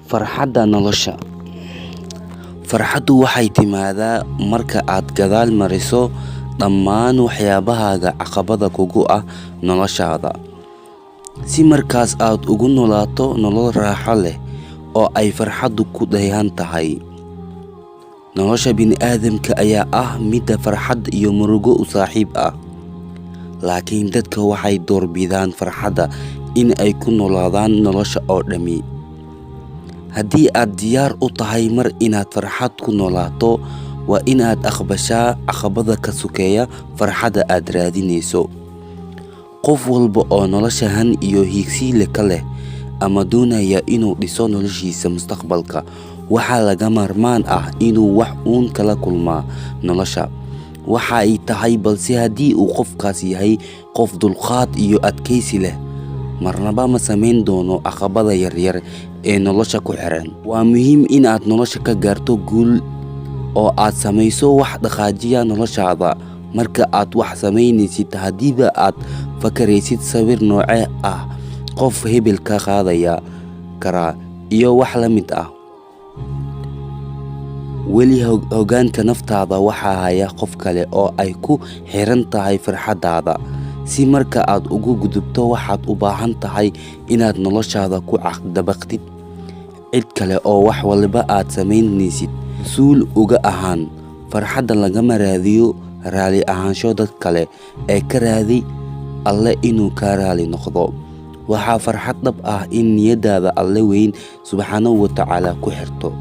Farxadda nolosha. Farxaddu waxay timaadaa marka aad gadaal mariso dhammaan waxyaabahaaga caqabada kugu ah noloshaada, si markaas aad ugu noolaato nolol raaxo leh oo ay farxaddu ku dheehan tahay. Nolosha bini'aadamka ayaa ah midda farxad iyo murugo u saaxiib ah, laakiin dadka waxay doorbidaan farxadda in ay ku noolaadaan nolosha oo dhammi. Haddii aad diyaar u tahay mar inaad farxad ku noolaato, waa inaad aqbashaa caqabada ka sokeeya farxadda aad raadinayso. Qof walba oo nolosha han iyo hiigsi ka leh ama doonaya inuu dhiso noloshiisa mustaqbalka, waxaa laga maarmaan ah inuu wax uun kala kulmaa nolosha waxa ay tahay. Balse haddii uu qofkaas yahay qof dulqaad iyo adkaysi leh, marnaba ma samayn doono caqabada yaryar ee nolosha ku xiran. Waa muhiim inaad nolosha ka gaarto guul oo aad samayso wax dhaqaajiya noloshaada. Marka aad wax samaynaysid, haddiiba aad fakaraysid sawir noocee ah qof hebel ka qaadaya karaa iyo wax la mid ah, weli hoggaanka naftaada waxaa haya qof kale oo ay ku xiran tahay farxaddaada. Si marka aad ugu gudubto, waxaad u baahan tahay inaad noloshaada ku dabaqtid cid kale oo wax walba aad samaynaysid mas-uul uga ahaan. Farxadda lagama raadiyo raali ahaansho dad kale ee ka raadi Alle inuu ka raali noqdo. Waxaa farxad dhab ah in niyadaada Alle weyn subxaanahu wa tacaala ku xirto.